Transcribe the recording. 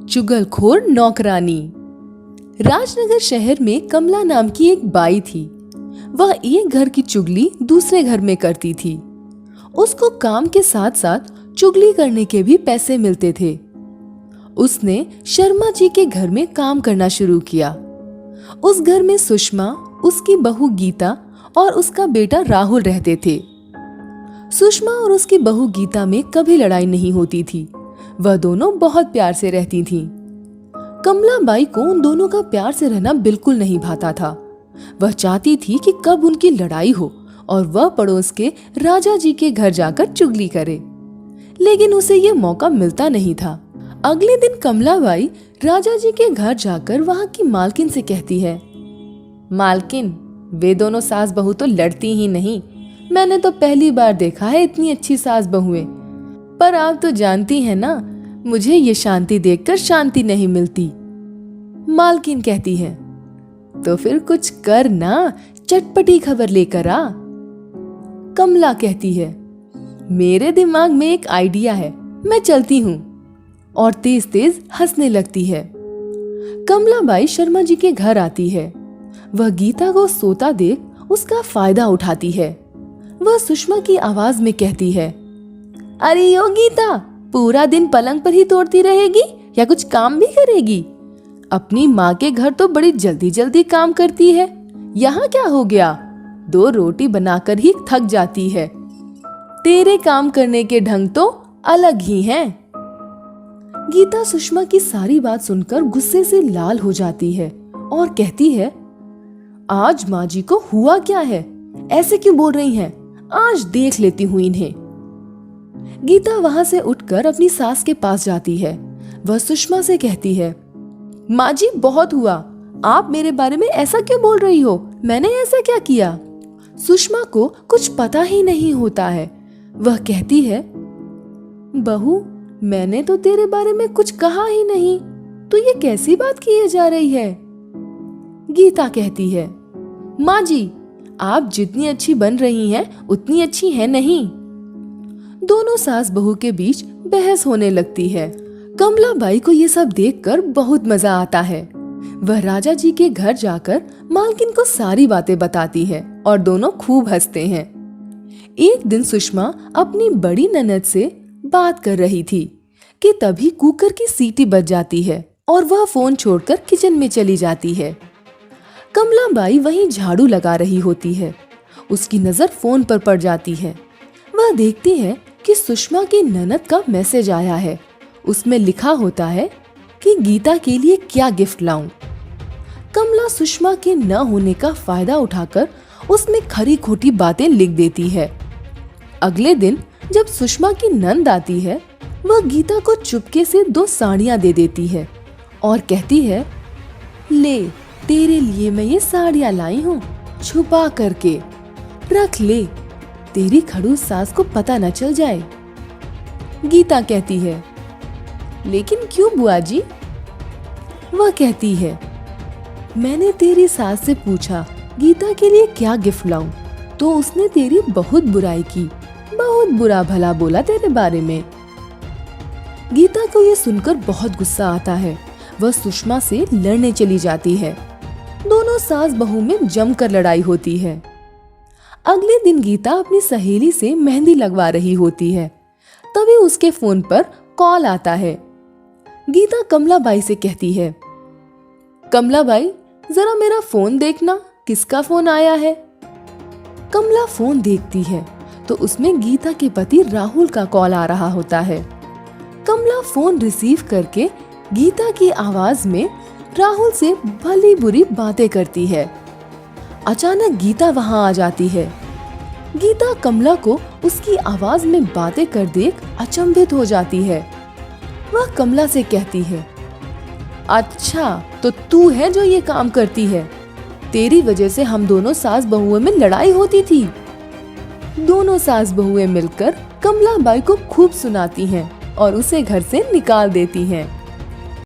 चुगलखोर नौकरानी। राजनगर शहर में कमला नाम की एक बाई थी। वह एक घर की चुगली दूसरे घर में करती थी। उसको काम के साथ साथ चुगली करने के भी पैसे मिलते थे। उसने शर्मा जी के घर में काम करना शुरू किया। उस घर में सुषमा, उसकी बहू गीता और उसका बेटा राहुल रहते थे। सुषमा और उसकी बहू गीता में कभी लड़ाई नहीं होती थी। वह दोनों बहुत प्यार से रहती थीं। कमला बाई को उन दोनों का प्यार से रहना बिल्कुल नहीं भाता था। वह चाहती थी कि कब उनकी लड़ाई हो और वह पड़ोस के राजा जी के घर जाकर चुगली करे, लेकिन उसे ये मौका मिलता नहीं था। अगले दिन कमला बाई राजा जी के घर जाकर वहां की मालकिन से कहती है, मालकिन, वे दोनों सास बहू तो लड़ती ही नहीं। मैंने तो पहली बार देखा है इतनी अच्छी सास बहुएं। पर आप तो जानती हैं ना, मुझे ये शांति देखकर शांति नहीं मिलती। मालकिन कहती है, तो फिर कुछ कर ना, चटपटी खबर लेकर आ। कमला कहती है, मेरे दिमाग में एक आइडिया है, मैं चलती हूँ, और तेज तेज हंसने लगती है। कमला बाई शर्मा जी के घर आती है। वह गीता को सोता देख उसका फायदा उठाती है। वह सुषमा की आवाज में कहती है, अरे यो गीता, पूरा दिन पलंग पर ही तोड़ती रहेगी या कुछ काम भी करेगी? अपनी माँ के घर तो बड़ी जल्दी जल्दी काम करती है, यहाँ क्या हो गया? 2 रोटी बनाकर ही थक जाती है। तेरे काम करने के ढंग तो अलग ही हैं। गीता सुषमा की सारी बात सुनकर गुस्से से लाल हो जाती है और कहती है, आज माँ जी को हुआ क्या है? ऐसे क्यों बोल रही हैं? आज देख लेती हूँ इन्हें। गीता वहां से उठकर अपनी सास के पास जाती है। वह सुषमा से कहती है, माँ जी, बहुत हुआ। आप मेरे बारे में ऐसा क्यों बोल रही हो? मैंने ऐसा क्या किया? सुषमा को कुछ पता ही नहीं होता है। वह कहती है, बहू, मैंने तो तेरे बारे में कुछ कहा ही नहीं, तो ये कैसी बात किए जा रही है? गीता कहती है, माँ जी, आप जितनी अच्छी बन रही हैं उतनी अच्छी हैं नहीं। दोनों सास बहू के बीच बहस होने लगती है। कमला बाई को ये सब देखकर बहुत मजा आता है। वह राजा जी के घर जाकर मालकिन को सारी बातें बताती है और दोनों खूब हंसते हैं। एक दिन सुषमा अपनी बड़ी ननद से बात कर रही थी कि तभी कुकर की सीटी बज जाती है और वह फोन छोड़कर किचन में चली जाती है। कमला बाई वहीं झाड़ू लगा रही होती है। उसकी नजर फोन पर पड़ जाती है। वह देखती है कि सुषमा की ननद का मैसेज आया है। उसमें लिखा होता है कि गीता के लिए क्या गिफ्ट लाऊं। कमला सुषमा के न होने का फायदा उठाकर उसमें खरी खोटी बातें लिख देती है। अगले दिन जब सुषमा की नंद आती है, वह गीता को चुपके से 2 साड़ियां दे देती है और कहती है, ले, तेरे लिए मैं ये साड़ियां लाई हूँ, छुपा करके रख ले, तेरी खड़ूस सास को पता न चल जाए। गीता कहती है, लेकिन क्यों बुआ जी? वह कहती है, मैंने तेरी सास से पूछा गीता के लिए क्या गिफ्ट लाऊं, तो उसने तेरी बहुत बुराई की, बहुत बुरा भला बोला तेरे बारे में। गीता को यह सुनकर बहुत गुस्सा आता है। वह सुषमा से लड़ने चली जाती है। दोनों सास बहू में जमकर लड़ाई होती है। अगले दिन गीता अपनी सहेली से मेहंदी लगवा रही होती है। तभी उसके फोन पर कॉल आता है। गीता कमला बाई से कहती है, कमला बाई, जरा मेरा फोन देखना, किसका फोन आया है? कमला फोन देखती है तो उसमें गीता के पति राहुल का कॉल आ रहा होता है। कमला फोन रिसीव करके गीता की आवाज में राहुल से भली बुरी बातें करती है। अचानक गीता वहां आ जाती है। गीता कमला को उसकी आवाज में बातें कर देख अचंभित हो जाती है। वह कमला से कहती है, अच्छा, तो तू है जो ये काम करती है? तेरी वजह से हम दोनों सास बहुओं में लड़ाई होती थी। दोनों सास बहुएं मिलकर कमला बाई को खूब सुनाती हैं और उसे घर से निकाल देती हैं।